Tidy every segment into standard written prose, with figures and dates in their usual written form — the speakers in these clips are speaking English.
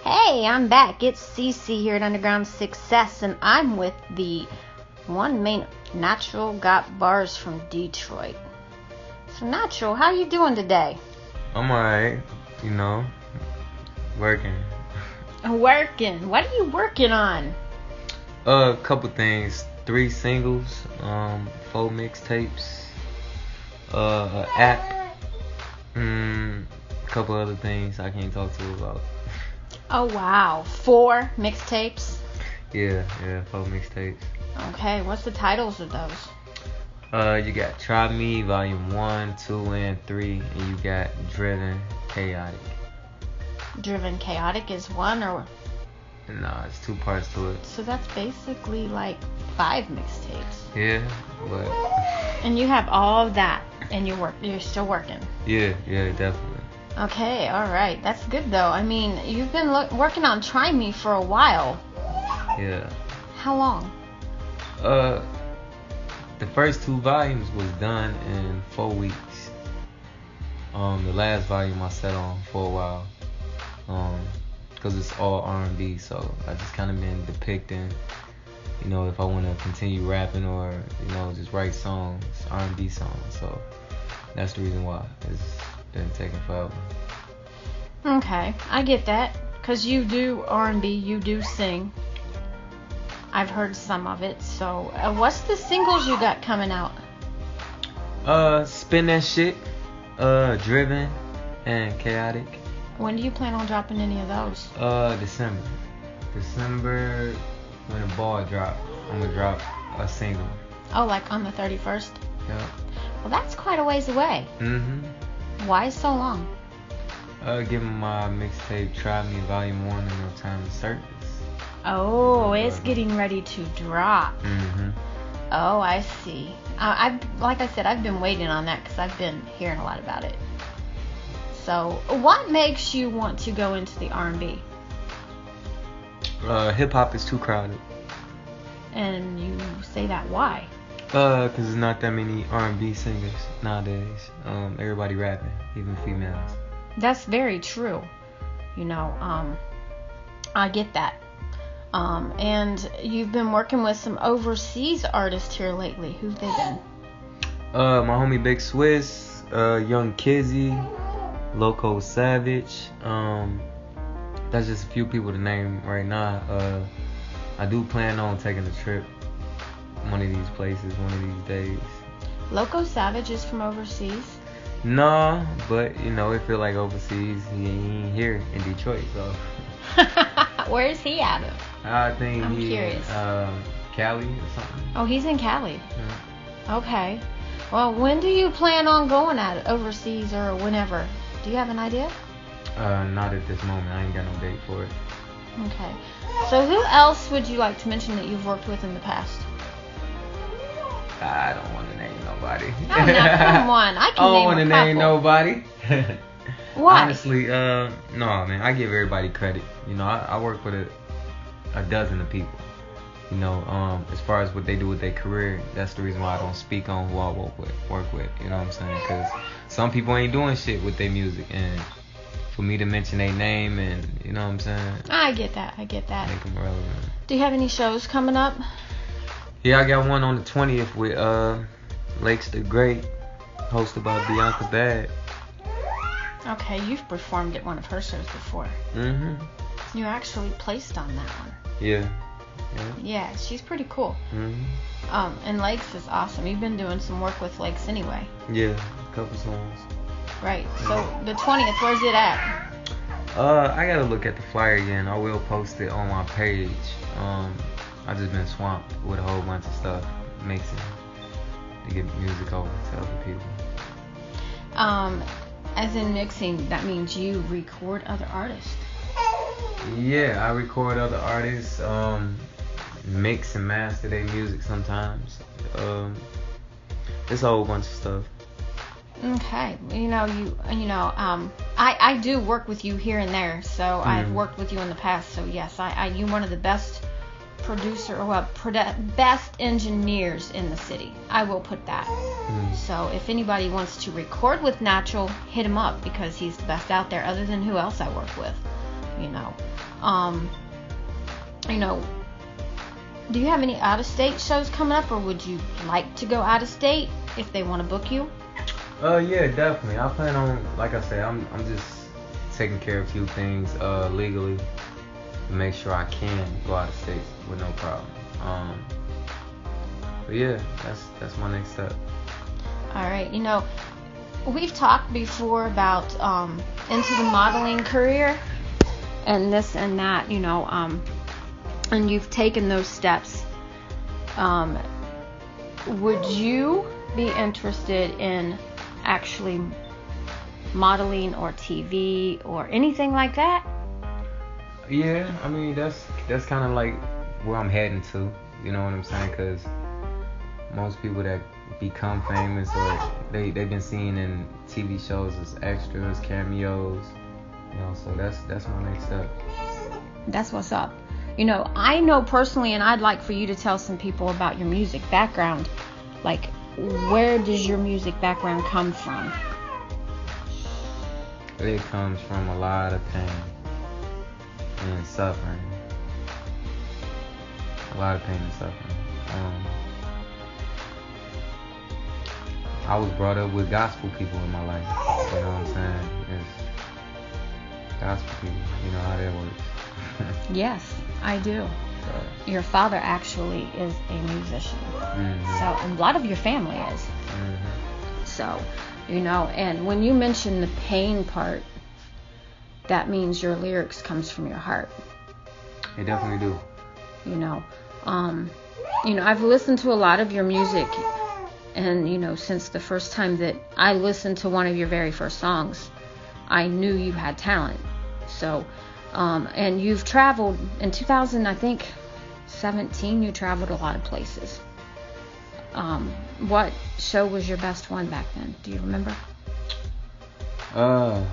Hey, I'm back. It's Cece here at Underground Success, and I'm with the one main Natural got bars from Detroit. So Natural, how you doing today? I'm alright, working. Working? What are you working on? A couple things, 3 singles, 4 mixtapes, an app, a couple other things I can't talk to you about. Oh wow, 4 mixtapes? Yeah, 4 mixtapes. Okay, what's the titles of those? You got Try Me, Volume 1, 2, and 3, and you got Driven Chaotic. Driven Chaotic is 1, or? Nah, it's 2 parts to it. So that's basically like 5 mixtapes. Yeah, but... And you have all of that, and you're still working. Yeah, definitely. Okay, alright. That's good though. I mean, you've been working on Try Me for a while. Yeah. How long? The first 2 volumes was done in 4 weeks. The last volume I sat on for a while. Because it's all R&B, so I just kind of been depicting, if I want to continue rapping or, just write songs, R&B songs. So that's the reason why it's been taking forever. Okay, I get that. Because you do R&B, you do sing. I've heard some of it. So what's the singles you got coming out? Spin That Shit, Driven, and Chaotic. When do you plan on dropping any of those? December, when the ball drop, I'm gonna drop a single. Oh, like on the 31st? Yeah. Well, that's quite a ways away. Why so long? Giving my mixtape Try Me Volume 1 and No Time to Surface. Oh, it's getting ready to drop. Oh, I see. Like I said, I've been waiting on that because I've been hearing a lot about it. So, what makes you want to go into the R&B? Hip hop is too crowded. And you say that why? Cause there's not that many R&B singers nowadays. Everybody rapping, even females. That's very true. I get that. And you've been working with some overseas artists here lately. Who've they been? My homie Big Swiss, Young Kizzy, Loco Savage. That's just a few people to name right now. I do plan on taking a trip one of these places, one of these days. Loco Savage is from overseas? No, but it feel like overseas. He ain't here in Detroit, so. Where is he out of? I think I'm curious. Cali or something. Oh, he's in Cali. Yeah. Okay. Well, when do you plan on going out overseas or whenever? Do you have an idea? Not at this moment. I ain't got no date for it. Okay. So who else would you like to mention that you've worked with in the past? I don't want to name nobody. Oh, now, come on. I can name a couple. I don't want to name nobody. Why? Honestly, no, man. I give everybody credit. I work with a dozen of people. As far as what they do with their career, that's the reason why I don't speak on who I work with. You know what I'm saying? Because some people ain't doing shit with their music, and for me to mention their name, and you know what I'm saying? I get that. Make them relevant. Do you have any shows coming up? Yeah, I got one on the 20th with Lakes the Great, hosted by Bianca Bad. Okay, you've performed at one of her shows before. You actually placed on that one. Yeah. Yeah, she's pretty cool. And Lakes is awesome. You've been doing some work with Lakes anyway. Yeah, a couple songs. Right. So the 20th, where's it at? I gotta look at the flyer again. I will post it on my page. I just been swamped with a whole bunch of stuff mixing to get music over to other people. As in mixing, that means you record other artists. Yeah, I record other artists, mix and master their music sometimes. It's a whole bunch of stuff. Okay, I do work with you here and there, so I've worked with you in the past. So yes, you're one of the best best engineers in the city. I will put that. So if anybody wants to record with Natural, hit him up because he's the best out there. Other than who else I work with. you know. You know, do you have any out-of-state shows coming up, or would you like to go out-of-state if they want to book you? Yeah, definitely. I plan on, like I said, I'm just taking care of a few things legally to make sure I can go out of state with no problem. But yeah, that's my next step. All right. You know, we've talked before about into the modeling career and this and that, you know, and you've taken those steps. Would you be interested in actually modeling or TV or anything like that? Yeah, I mean, that's kind of like where I'm heading to, you know what I'm saying? Because most people that become famous, or they've been seen in TV shows as extras, cameos, you know, so that's my next step. That's what's up. You know, I know personally, and I'd like for you to tell some people about your music background. Like, where does your music background come from? It comes from a lot of pain and suffering. A lot of pain and suffering. I was brought up with gospel people in my life. You know what I'm saying? It's gospel people. You know how that works. Yes, I do. Your father actually is a musician. Mm-hmm. So, and a lot of your family is. Mm-hmm. So, you know, and when you mention the pain part, that means your lyrics comes from your heart. They definitely do. You know, I've listened to a lot of your music, and, you know, since the first time that I listened to one of your very first songs, I knew you had talent. So, and you've traveled in 2017, you traveled a lot of places. What show was your best one back then? Do you remember? I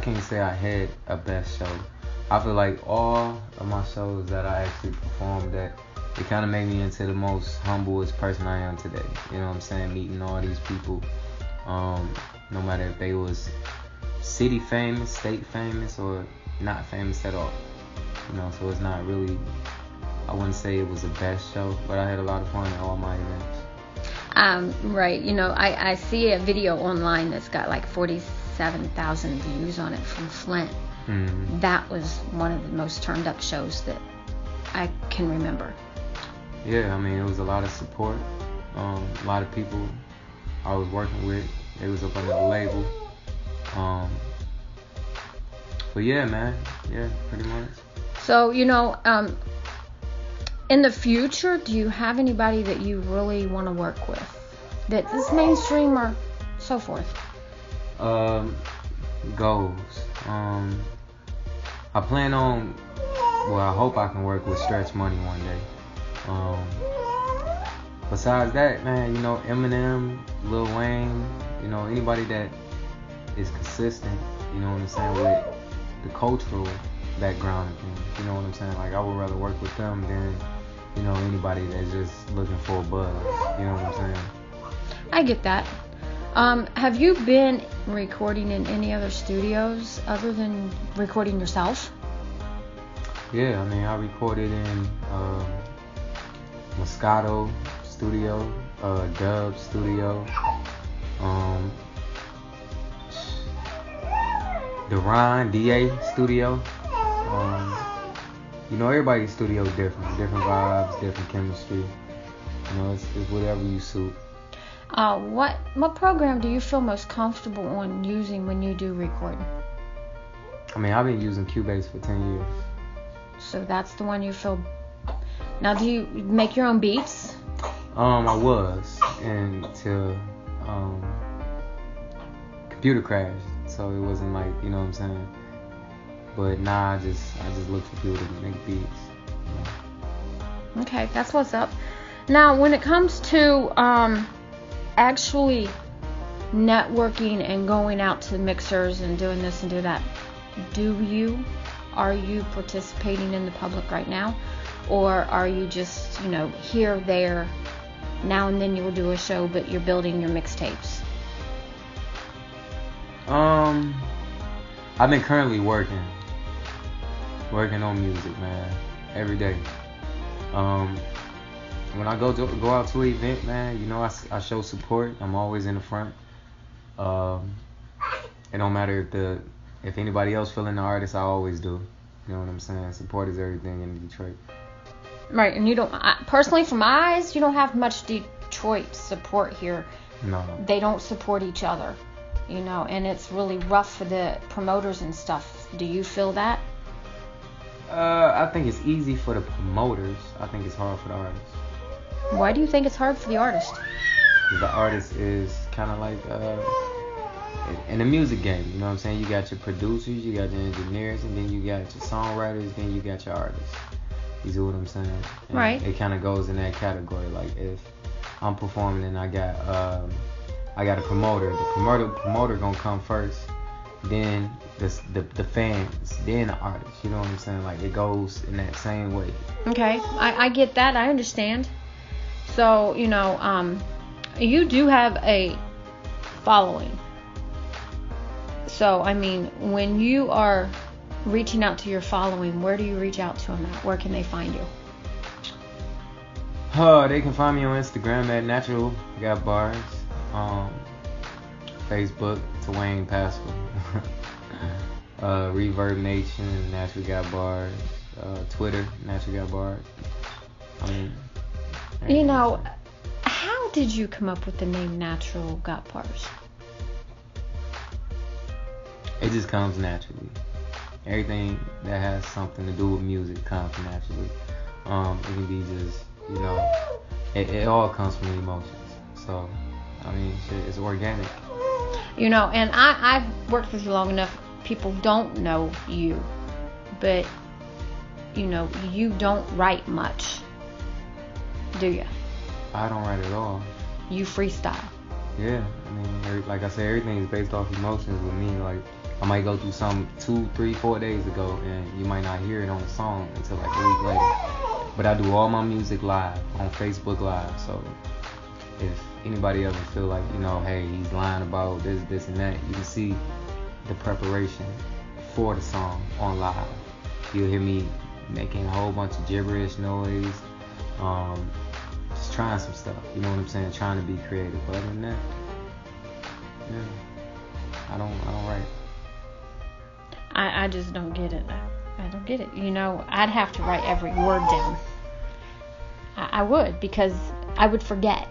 can't say I had a best show. I feel like all of my shows that I actually performed at, it kind of made me into the most humblest person I am today. You know what I'm saying? Meeting all these people, no matter if they was city famous, state famous, or not famous at all. You know, so it's not really, I wouldn't say it was the best show, but I had a lot of fun at all my events. Right. You know, I see a video online that's got like 47,000 views on it from Flint. Mm-hmm. That was one of the most turned up shows that I can remember. Yeah, I mean, it was a lot of support. A lot of people I was working with, they was up under the label. But yeah, man. Yeah, pretty much. So, you know, in the future, do you have anybody that you really want to work with that is mainstream or so forth? Goals. I plan on, well, I hope I can work with Stretch Money one day. Besides that, man, you know, Eminem, Lil Wayne, you know, anybody that is consistent, you know what I'm saying, with the cultural background and things, you know what I'm saying? Like, I would rather work with them than, you know, anybody that's just looking for a buzz, you know what I'm saying? I get that. Have you been recording in any other studios other than recording yourself? Yeah, I mean, I recorded in Moscato Studio, Dub Studio, Deron, DA Studio. You know, everybody's studio is different vibes, different chemistry. You know, it's whatever you suit. What program do you feel most comfortable on using when you do recording? I mean, I've been using Cubase for 10 years. So that's the one you feel. Now, do you make your own beats? I was until computer crashed, so it wasn't like, you know what I'm saying. But now I just look for people to make beats. You know? Okay, that's what's up. Now, when it comes to actually networking and going out to mixers and doing this and do that, are you participating in the public right now, or are you just, you know, here, there, now and then you'll do a show, but you're building your mixtapes? I've been currently working on music, man, every day. When I go out to an event, man, you know, I show support. I'm always in the front. It don't matter if anybody else feeling the artist, I always do. You know what I'm saying? Support is everything in Detroit. Right, and you don't, personally, from my eyes, you don't have much Detroit support here. No. They don't support each other, you know, and it's really rough for the promoters and stuff. Do you feel that? I think it's easy for the promoters. I think it's hard for the artists. Why do you think it's hard for the artist? Because the artist is kind of like in the music game, you know what I'm saying? You got your producers, you got your engineers, and then you got your songwriters, then you got your artists. You see what I'm saying? And right. It kind of goes in that category. Like if I'm performing and I got a promoter, the promoter gonna come first, then the fans, then the artists. You know what I'm saying? Like it goes in that same way. Okay, I get that. I understand. So, you know, you do have a following. So, I mean, when you are reaching out to your following, where do you reach out to them at? Where can they find you? They can find me on Instagram at Natural Got Bars. Facebook, Twain Pascal. Reverb Nation, Natural Got Bars. Twitter, Natural Got Bars. I mean, you know, how did you come up with the name Natural Got Bars? It just comes naturally. Everything that has something to do with music comes naturally. It can be just, you know, it all comes from emotions. So, I mean, it's organic. You know, and I've worked with you long enough. People don't know you, but, you know, you don't write much, do you? I don't write at all. You freestyle. Yeah, I mean, like I said, everything is based off emotions with me. Like, I might go through something 2, 3, 4 days ago, and you might not hear it on the song until like a week later. But I do all my music live on Facebook Live. So if anybody ever feel like, you know, hey, he's lying about this, and that, you can see the preparation for the song on live. You'll hear me making a whole bunch of gibberish noise, just trying some stuff. You know what I'm saying? Trying to be creative. But other than that, yeah, I don't write. I just don't get it. I don't get it. You know, I'd have to write every word down. I would, because I would forget.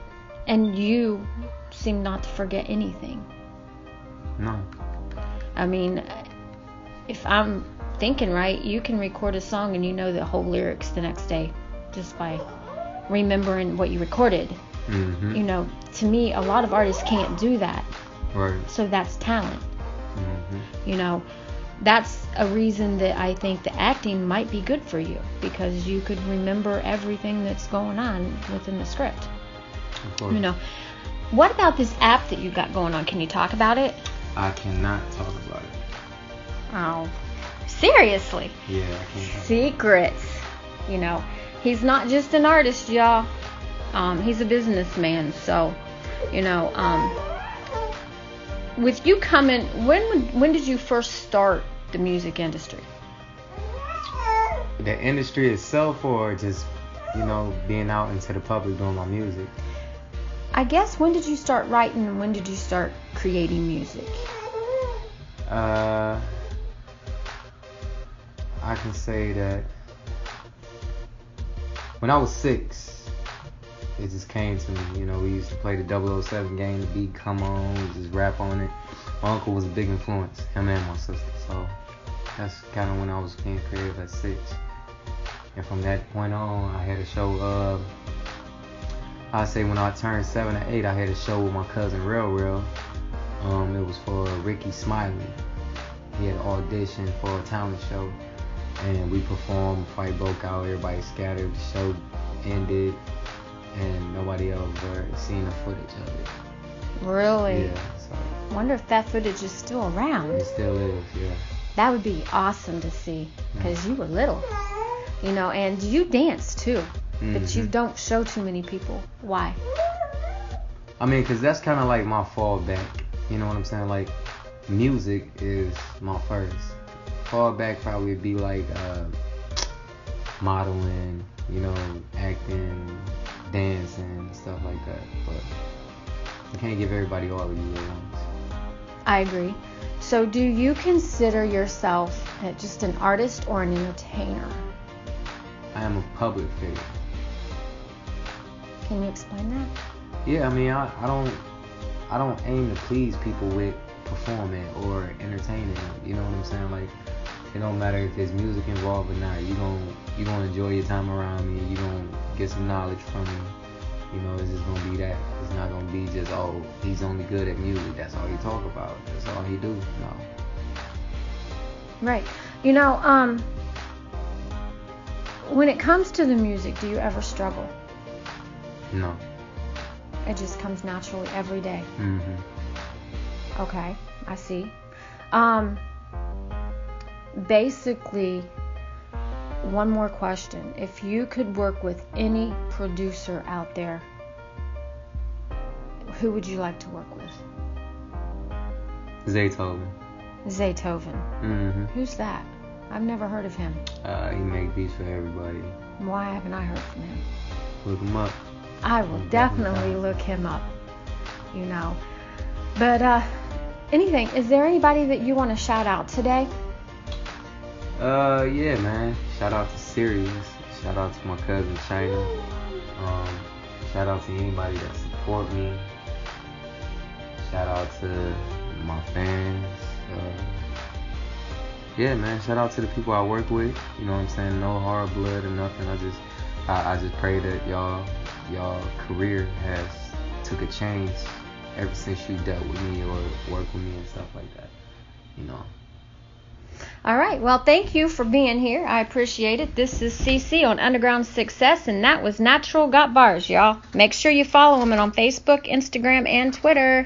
And you seem not to forget anything. No. I mean, if I'm thinking right, you can record a song and you know the whole lyrics the next day just by remembering what you recorded. Mm-hmm. You know, to me, a lot of artists can't do that. Right. So that's talent. Mm-hmm. You know, that's a reason that I think the acting might be good for you, because you could remember everything that's going on within the script. Of course. You know, what about this app that you got going on? Can you talk about it? I cannot talk about it. Oh, seriously? Yeah, I can't. Secrets. You know, he's not just an artist, y'all. He's a businessman. So, you know, with you coming, when did you first start the music industry? The industry itself, or just, you know, being out into the public doing my music? I guess, when did you start writing and when did you start creating music? I can say that when I was 6, it just came to me. You know, we used to play the 007 game, the beat come on, we just rap on it. My uncle was a big influence, him and my sister. So that's kind of when I was being creative at 6. And from that point on, I had a show, I'd say when I turned 7 or 8, I had a show with my cousin Real. It was for Ricky Smiley. He had an audition for a talent show, and we performed, fight broke out, everybody scattered, the show ended, and nobody ever seen the footage of it. Really? Yeah, so. I wonder if that footage is still around. It still is, yeah. That would be awesome to see, because you were little, you know, and you dance too, but you don't show too many people. Why? I mean, because that's kind of like my fallback, you know what I'm saying? Like, music is my first. Fallback probably would be like modeling, acting, dancing, stuff like that. But I can't give everybody all of you at once. I agree. So do you consider yourself just an artist or an entertainer? I am a public figure. Can you explain that? Yeah, I mean, I don't aim to please people with performing or entertaining them. You know what I'm saying? Like, it don't matter if there's music involved or not. You gonna enjoy your time around me. You gonna get some knowledge from me. It's just gonna be that. It's not gonna be just, oh, he's only good at music. That's all he talk about. That's all he do. No. Right. When it comes to the music, do you ever struggle? No. It just comes naturally every day. Mm-hmm. Okay, I see. Basically, one more question. If you could work with any producer out there, who would you like to work with? Zaytoven. Mm-hmm. Who's that? I've never heard of him. He make beats for everybody. Why haven't I heard from him? Look him up. I will definitely look him up. But anything, is there anybody that you want to shout out today? Yeah, man. Shout out to Sirius. Shout out to my cousin China. Shout out to anybody that support me. Shout out to my fans. Yeah, man. Shout out to the people I work with. You know what I'm saying? No hard blood or nothing. I just pray that y'all career has took a change ever since you dealt with me or worked with me and stuff like that. All right. Well, thank you for being here. I appreciate it. This is CC on Underground Success, and that was Natural Got Bars, y'all. Make sure you follow him on Facebook, Instagram, and Twitter.